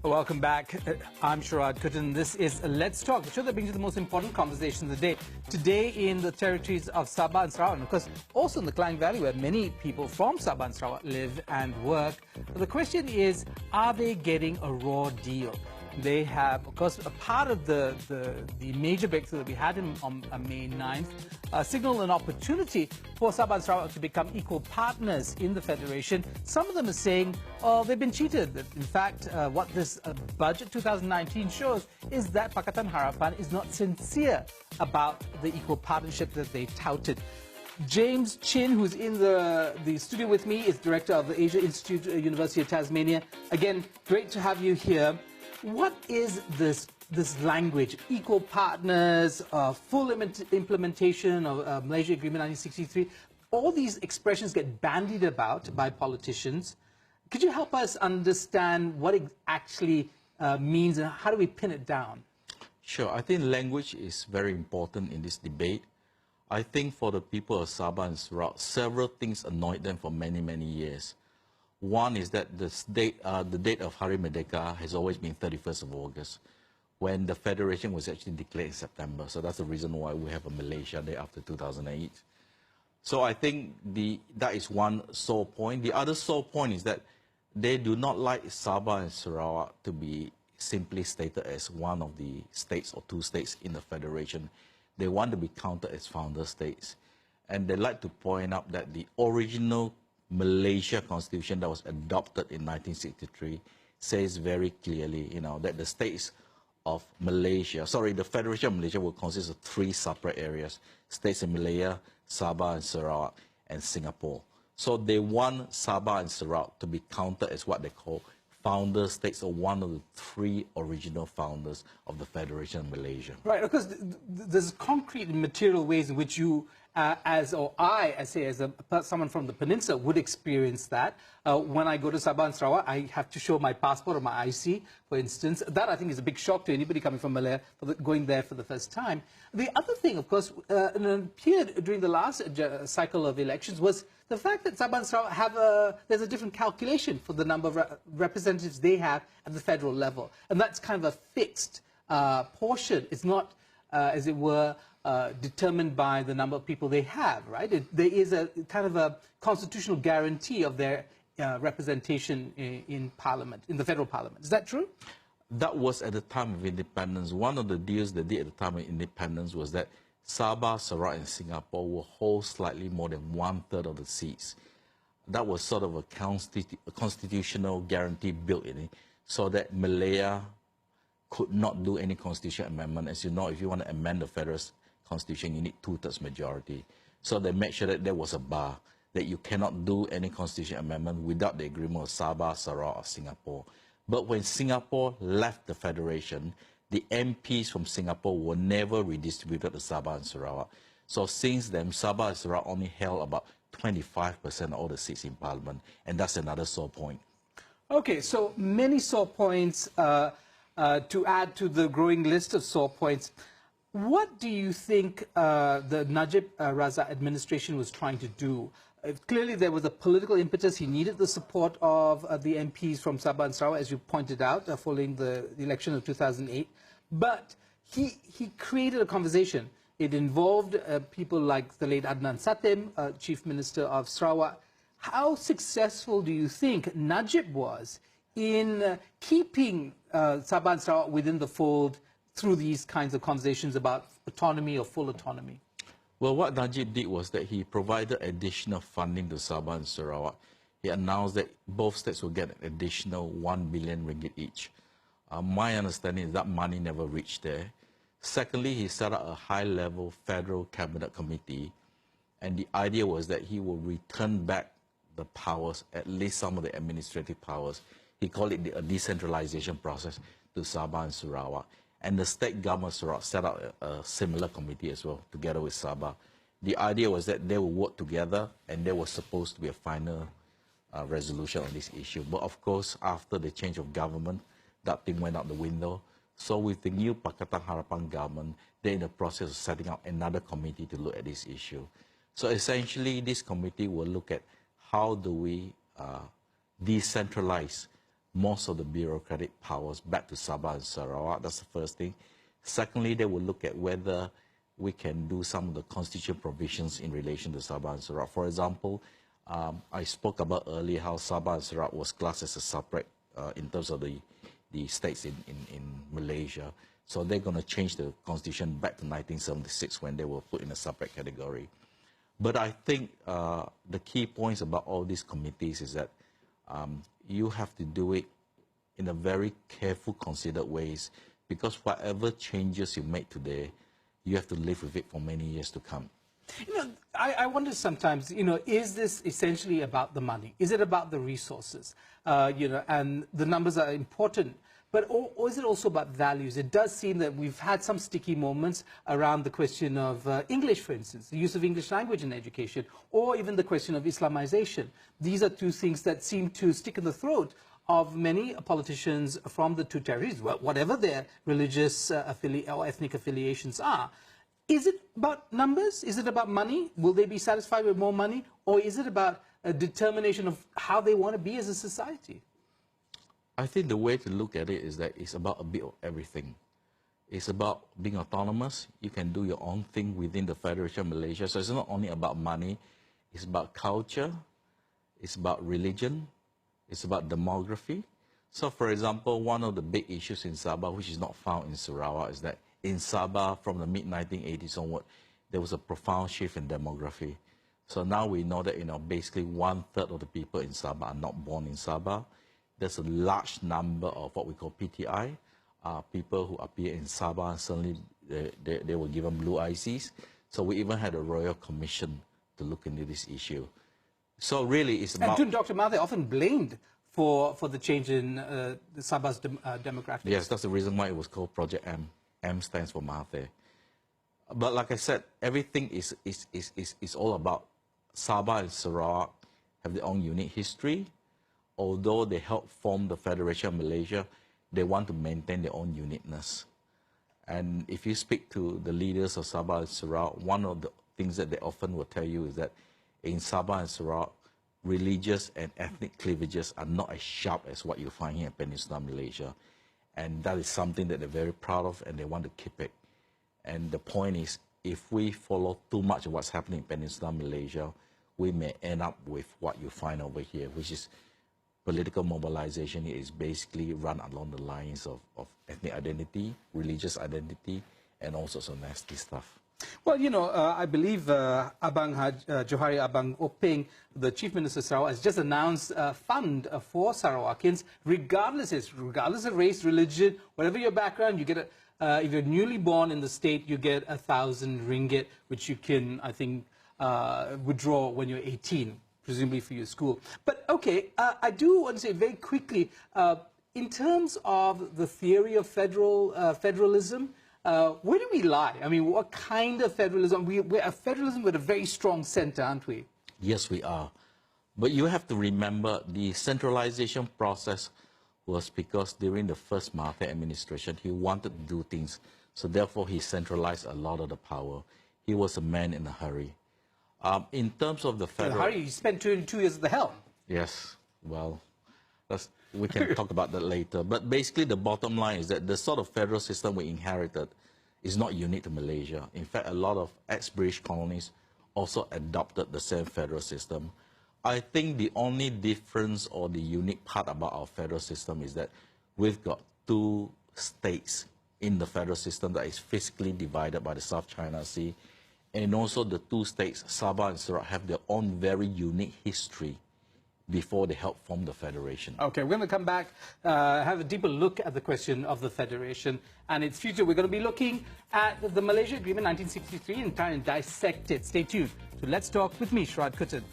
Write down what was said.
Welcome back. I'm Sharad Kuttan. This is Let's Talk, the show that brings you the most important conversations of the day. Today in the territories of Sabah and Sarawak, and of course also in the Klang Valley where many people from Sabah and Sarawak live and work. But the question is, are they getting a raw deal? They have, of course, a part of the major breakthrough that we had on May 9th signaled an opportunity for Sabah and Sarawak to become equal partners in the Federation. Some of them are saying, oh, they've been cheated. In fact, what this budget 2019 shows is that Pakatan Harapan is not sincere about the equal partnership that they touted. James Chin, who's in the studio with me, is director of the Asia Institute, University of Tasmania. Again, great to have you here. What is this language? Equal partners, full implementation of Malaysia Agreement 1963. All these expressions get bandied about by politicians. Could you help us understand what it actually means and how do we pin it down? Sure. I think language is very important in this debate. I think for the people of Sabah and Sarawak, several things annoyed them for many, many years. One is that the date of Hari Merdeka has always been 31st of August, when the Federation was actually declared in September. So that's the reason why we have a Malaysia Day after 2008. So I think that is one sore point. The other sore point is that they do not like Sabah and Sarawak to be simply stated as one of the states or two states in the Federation. They want to be counted as founder states. And they like to point out that the original Malaysia Constitution that was adopted in 1963 says very clearly, that the states of Malaysia, the Federation of Malaysia will consist of three separate areas: states in Malaya, Sabah and Sarawak, and Singapore. So they want Sabah and Sarawak to be counted as what they call founder states, or one of the three original founders of the Federation of Malaysia. Right, because there's concrete and material ways in which you, as someone from the peninsula, would experience that. When I go to Sabah and Sarawak, I have to show my passport or my IC, for instance. That, I think, is a big shock to anybody coming from Malaya, going there for the first time. The other thing, of course, appeared during the last cycle of elections was the fact that Sabah and Sarawak there's a different calculation for the number of representatives they have at the federal level. And that's kind of a fixed portion. It's not, as it were, determined by the number of people they have, right? There is a kind of a constitutional guarantee of their representation in Parliament, in the federal Parliament. Is that true? That was at the time of independence. One of the deals they did at the time of independence was that Sabah, Sarawak, and Singapore will hold slightly more than 1/3 of the seats. That was sort of a constitutional guarantee built in it, so that Malaya could not do any constitutional amendment. As you know, if you want to amend the federal constitution, you need 2/3 majority. So they made sure that there was a bar, that you cannot do any constitutional amendment without the agreement of Sabah, Sarawak, or Singapore. But when Singapore left the Federation, the MPs from Singapore were never redistributed to Sabah and Sarawak. So since then, Sabah and Sarawak only held about 25% of all the seats in Parliament, and that's another sore point. Okay, so many sore points to add to the growing list of sore points. What do you think the Najib Razak administration was trying to do? Clearly, there was a political impetus. He needed the support of the MPs from Sabah and Sarawak, as you pointed out, following the election of 2008. But he created a conversation. It involved people like the late Adnan Satem, Chief Minister of Sarawak. How successful do you think Najib was in keeping Sabah and Sarawak within the fold through these kinds of conversations about autonomy or full autonomy? Well, what Najib did was that he provided additional funding to Sabah and Sarawak. He announced that both states will get an additional 1 billion ringgit each. My understanding is that money never reached there. Secondly, he set up a high-level federal cabinet committee, and the idea was that he will return back the powers, at least some of the administrative powers. He called it a decentralization process to Sabah and Sarawak. And the state government of Sarawak set up a similar committee as well, together with Sabah. The idea was that they will work together, and there was supposed to be a final resolution on this issue. But of course, after the change of government, that thing went out the window. So with the new Pakatan Harapan government, they're in the process of setting up another committee to look at this issue. So essentially, this committee will look at how do we decentralize most of the bureaucratic powers back to Sabah and Sarawak. That's the first thing. Secondly, they will look at whether we can do some of the constitutional provisions in relation to Sabah and Sarawak. For example, I spoke about earlier how Sabah and Sarawak was classed as a separate in terms of the states in Malaysia. So they're going to change the constitution back to 1976 when they were put in a separate category. But I think the key points about all these committees is that you have to do it in a very careful, considered ways, because whatever changes you make today, you have to live with it for many years to come. You know, I wonder sometimes, you know, is this essentially about the money? Is it about the resources? You know, and the numbers are important. But or is it also about values? It does seem that we've had some sticky moments around the question of English, for instance, the use of English language in education, or even the question of Islamization. These are two things that seem to stick in the throat of many politicians from the two territories, whatever their religious or ethnic affiliations are. Is it about numbers? Is it about money? Will they be satisfied with more money? Or is it about a determination of how they want to be as a society? I think the way to look at it is that it's about a bit of everything. It's about being autonomous. You can do your own thing within the Federation of Malaysia. So it's not only about money. It's about culture. It's about religion. It's about demography. So, for example, one of the big issues in Sabah, which is not found in Sarawak, is that in Sabah, from the mid-1980s onward, there was a profound shift in demography. So now we know that, you know, basically 1/3 of the people in Sabah are not born in Sabah. There's a large number of what we call PTI, people who appear in Sabah, and suddenly they were given blue ICs. So we even had a royal commission to look into this issue. So really it's about... And Dr. Mahathir often blamed for the change in Sabah's demographics. Yes, that's the reason why it was called Project M. M stands for Mahathir. But like I said, everything is all about Sabah and Sarawak have their own unique history. Although they help form the Federation of Malaysia, they want to maintain their own uniqueness. And if you speak to the leaders of Sabah and Sarawak, one of the things that they often will tell you is that in Sabah and Sarawak, religious and ethnic cleavages are not as sharp as what you find here in Peninsular Malaysia. And that is something that they're very proud of, and they want to keep it. And the point is, if we follow too much of what's happening in Peninsular Malaysia, we may end up with what you find over here, which is political mobilization is basically run along the lines of ethnic identity, religious identity, and all sorts of nasty stuff. Well, you know, I believe Abang Johari Abang Openg, the Chief Minister of Sarawak, has just announced a fund for Sarawakians, regardless of race, religion, whatever your background. You get if you're newly born in the state, you get 1,000 ringgit, which you can, I think, withdraw when you're 18. Presumably for your school. But okay, I do want to say very quickly, in terms of the theory of federalism, where do we lie? I mean, what kind of federalism? We're a federalism with a very strong center, aren't we? Yes, we are. But you have to remember the centralization process was because during the first Mahathir administration, he wanted to do things. So therefore, he centralized a lot of the power. He was a man in a hurry. In terms of the federal... How you spent 22 years at the helm? Yes, well, we can talk about that later. But basically the bottom line is that the sort of federal system we inherited is not unique to Malaysia. In fact, a lot of ex-British colonies also adopted the same federal system. I think the only difference or the unique part about our federal system is that we've got two states in the federal system that is physically divided by the South China Sea. And also the two states, Sabah and Sarawak, have their own very unique history before they helped form the federation. Okay, we're going to come back, have a deeper look at the question of the federation and its future. We're going to be looking at the Malaysia Agreement 1963 and trying to dissect it. Stay tuned to Let's Talk with me, Sharad Kuttan.